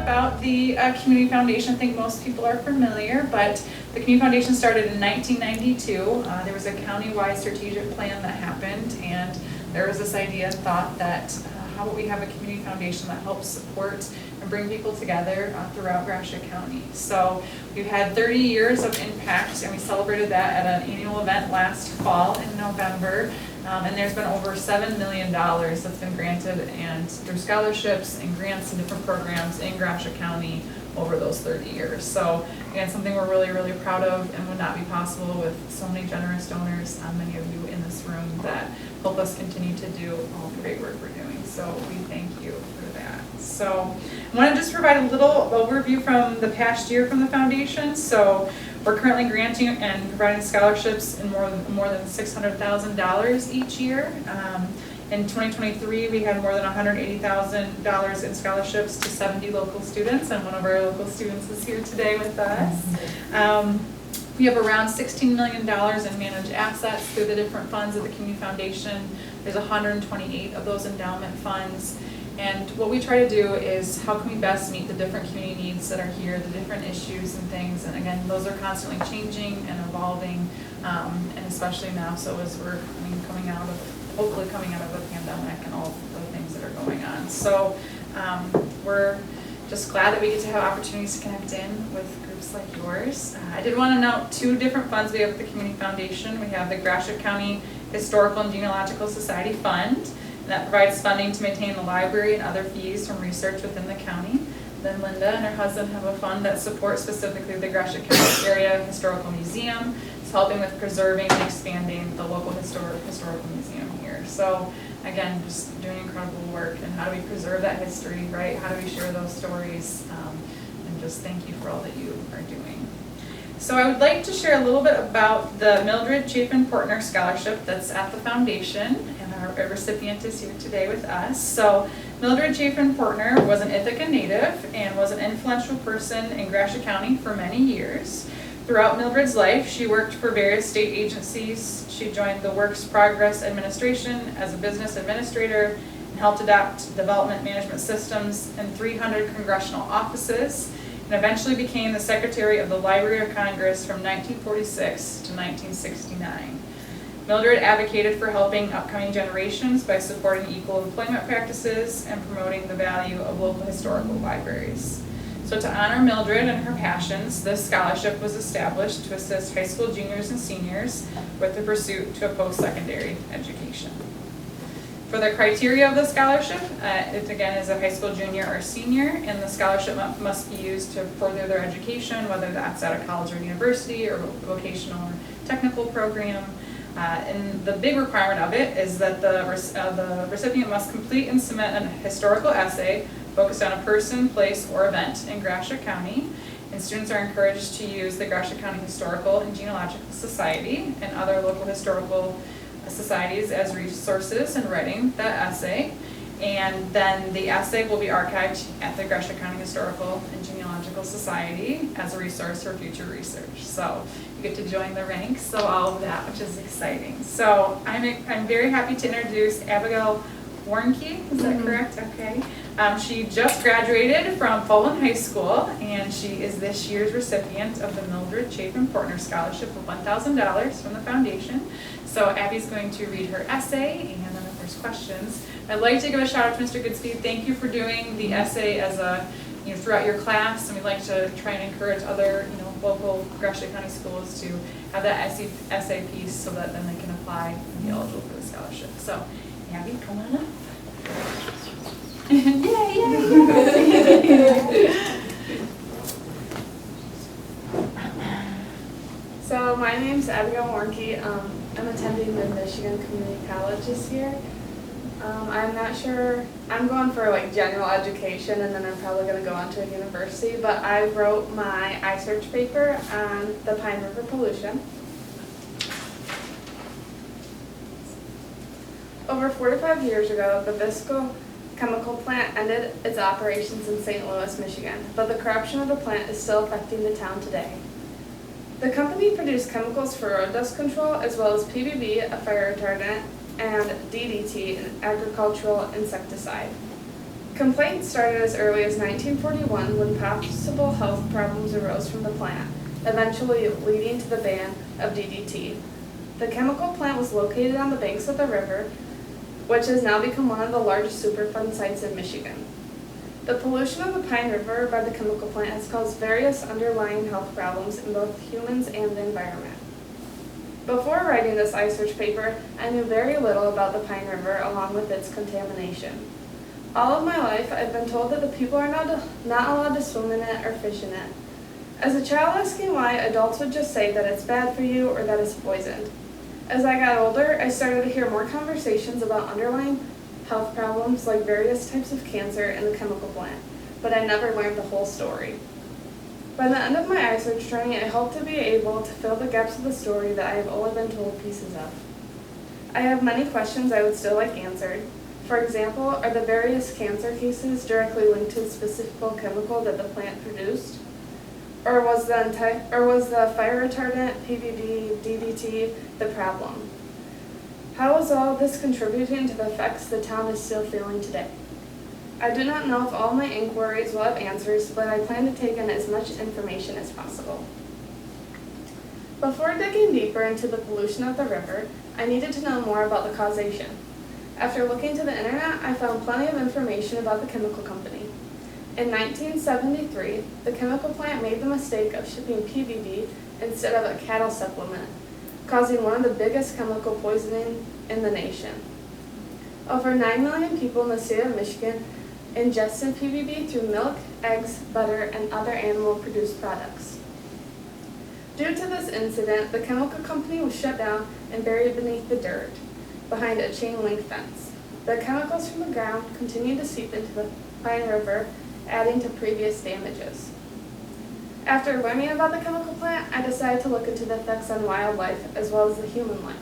about the Community Foundation. I think most people are familiar, but the Community Foundation started in 1992. There was a county-wide strategic plan that happened, and there was this idea and thought that how about we have a community foundation that helps support and bring people together throughout Gratiot County. So we've had 30 years of impact, and we celebrated that at an annual event last fall in November. And there's been over $7 million that's been granted and through scholarships and grants and different programs in Gratiot County over those 30 years. So again, something we're really, really proud of and would not be possible with so many generous donors, many of you in this room that help us continue to do all the great work we're doing. So we thank you for that. So I want to just provide a little overview from the past year from the foundation. So we're currently granting and providing scholarships in more than $600,000 each year. In 2023, we had more than $180,000 in scholarships to 70 local students, and one of our local students is here today with us. We have around $16 million in managed assets through the different funds of the Community Foundation. There's 128 of those endowment funds. And what we try to do is how can we best meet the different community needs that are here, the different issues and things. And again, those are constantly changing and evolving, and especially now, so as we're hopefully coming out of the pandemic and all the things that are going on. So we're just glad that we get to have opportunities to connect in with groups like yours. I did want to note two different funds we have at the Community Foundation. We have the Gratiot County Historical and Genealogical Society Fund. That provides funding to maintain the library and other fees from research within the county. Then Linda and her husband have a fund that supports specifically the Gratiot County Area Historical Museum. It's helping with preserving and expanding the local historical museum here. So again, just doing incredible work. And how do we preserve that history, right? How do we share those stories? And just thank you for all that you are doing. So I would like to share a little bit about the Mildred Chaffin Portner Scholarship that's at the foundation. Our recipient is here today with us. So Mildred Chaffin Portner was an Ithaca native and was an influential person in Gratiot County for many years. Throughout Mildred's life, she worked for various state agencies. She joined the Works Progress Administration as a business administrator and helped adopt development management systems in 300 congressional offices, and eventually became the Secretary of the Library of Congress from 1946 to 1969. Mildred advocated for helping upcoming generations by supporting equal employment practices and promoting the value of local historical libraries. So to honor Mildred and her passions, this scholarship was established to assist high school juniors and seniors with the pursuit to a post-secondary education. For the criteria of the scholarship, it again is a high school junior or senior, and the scholarship must be used to further their education, whether that's at a college or university or vocational or technical program. And the big requirement of it is that the recipient must complete and submit a historical essay focused on a person, place, or event in Gratiot County. And students are encouraged to use the Gratiot County Historical and Genealogical Society and other local historical societies as resources in writing that essay. And then the essay will be archived at the Gratiot County Historical and Genealogical Society as a resource for future research. So you get to join the ranks, so all of that, which is exciting. So I'm very happy to introduce Abigail Warnke, is that correct? Okay. She just graduated from Fulton High School, and she is this year's recipient of the Mildred Chaffin Portner Scholarship of $1,000 from the foundation. So Abby's going to read her essay, and then if there's questions, I'd like to give a shout out to Mr. Goodspeed. Thank you for doing the essay as throughout your class, and we'd like to try and encourage other local Gratiot County schools to have that essay piece so that then they can apply and be eligible for the scholarship. So Abby, come on up. So my name's Abigail Warnke. I'm attending the Michigan Community College this year. I'm not sure, I'm going for general education, and then I'm probably going to go on to a university, but I wrote my iSearch paper on the Pine River pollution. Over 45 years ago, the Velsicol Chemical Plant ended its operations in St. Louis, Michigan, but the corruption of the plant is still affecting the town today. The company produced chemicals for road dust control, as well as PBB, a fire retardant, and DDT, an agricultural insecticide. Complaints started as early as 1941 when possible health problems arose from the plant, eventually leading to the ban of DDT. The chemical plant was located on the banks of the river, which has now become one of the largest Superfund sites in Michigan. The pollution of the Pine River by the chemical plant has caused various underlying health problems in both humans and the environment. Before writing this iSearch paper, I knew very little about the Pine River along with its contamination. All of my life, I've been told that the people are not allowed to swim in it or fish in it. As a child asking why, adults would just say that it's bad for you or that it's poisoned. As I got older, I started to hear more conversations about underlying health problems like various types of cancer in the chemical plant, but I never learned the whole story. By the end of my iSearch journey, I hope to be able to fill the gaps of the story that I have only been told pieces of. I have many questions I would still like answered. For example, are the various cancer cases directly linked to the specific chemical that the plant produced? Or was the fire retardant, PBB, DDT, the problem? How is all this contributing to the effects the town is still feeling today? I do not know if all my inquiries will have answers, but I plan to take in as much information as possible. Before digging deeper into the pollution of the river, I needed to know more about the causation. After looking to the internet, I found plenty of information about the chemical company. In 1973, the chemical plant made the mistake of shipping PBB instead of a cattle supplement, causing one of the biggest chemical poisoning in the nation. Over 9 million people in the state of Michigan ingested PBB through milk, eggs, butter, and other animal-produced products. Due to this incident, the chemical company was shut down and buried beneath the dirt, behind a chain-link fence. The chemicals from the ground continued to seep into the Pine River, adding to previous damages. After learning about the chemical plant, I decided to look into the effects on wildlife as well as the human life.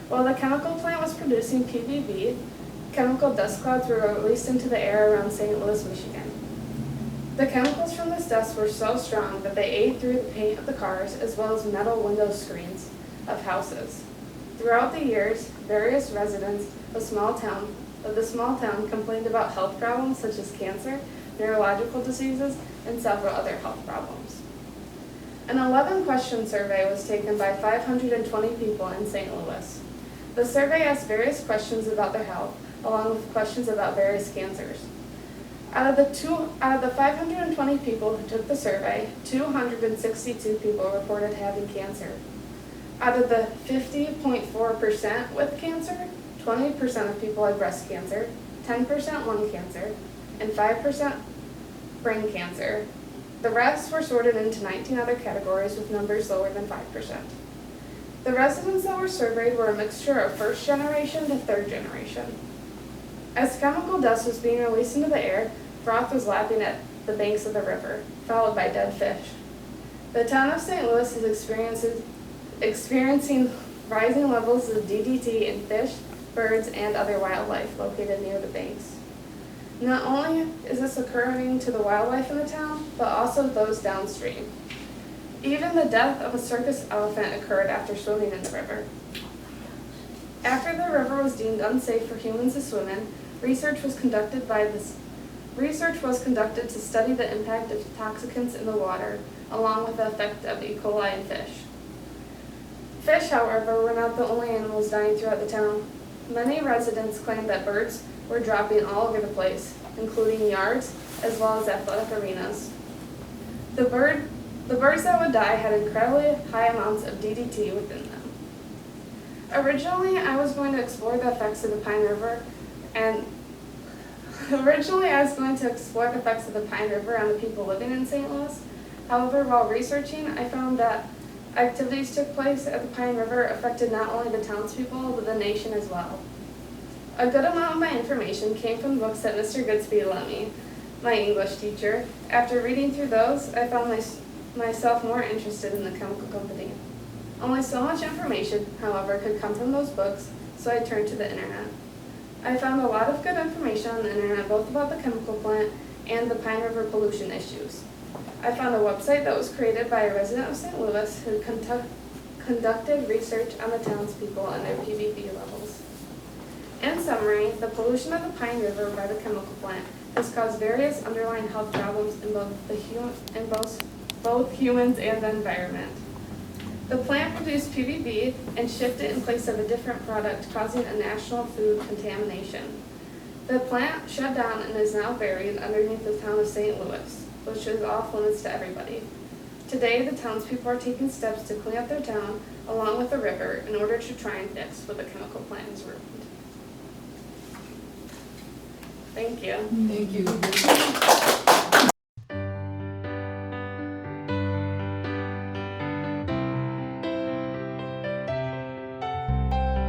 While the chemical plant was producing PBB, chemical dust clouds were released into the air around St. Louis, Michigan. The chemicals from this dust were so strong that they ate through the paint of the cars as well as metal window screens of houses. Throughout the years, various residents of the small town complained about health problems such as cancer, neurological diseases, and several other health problems. An 11-question survey was taken by 520 people in St. Louis. The survey asked various questions about their health, along with questions about various cancers. Out of the 520 people who took the survey, 262 people reported having cancer. Out of the 50.4% with cancer, 20% of people had breast cancer, 10% lung cancer, and 5% brain cancer. The rest were sorted into 19 other categories with numbers lower than 5%. The residents that were surveyed were a mixture of first generation to third generation. As chemical dust was being released into the air, froth was lapping at the banks of the river, followed by dead fish. The town of St. Louis is experiencing rising levels of DDT in fish, birds, and other wildlife located near the banks. Not only is this occurring to the wildlife in the town, but also those downstream. Even the death of a circus elephant occurred after swimming in the river. After the river was deemed unsafe for humans to swim in, research was conducted to study the impact of toxicants in the water, along with the effect of E. coli in fish. Fish, however, were not the only animals dying throughout the town. Many residents claimed that birds were dropping all over the place, including yards as well as athletic arenas. The birds that would die had incredibly high amounts of DDT within them. Originally, I was going to explore the effects of the Pine River on the people living in St. Louis. However, while researching, I found that activities took place at the Pine River affected not only the townspeople, but the nation as well. A good amount of my information came from books that Mr. Goodspeed lent me, my English teacher. After reading through those, I found myself more interested in the chemical company. Only so much information, however, could come from those books, so I turned to the internet. I found a lot of good information on the internet, both about the chemical plant and the Pine River pollution issues. I found a website that was created by a resident of St. Louis who conducted research on the townspeople and their PBB levels. In summary, the pollution of the Pine River by the chemical plant This caused various underlying health problems in both humans and the environment. The plant produced PVB and shipped it in place of a different product, causing a national food contamination. The plant shut down and is now buried underneath the town of St. Louis, which is off limits to everybody. Today, the townspeople are taking steps to clean up their town along with the river in order to try and fix what the chemical plant has ruined. Thank you. Thank you.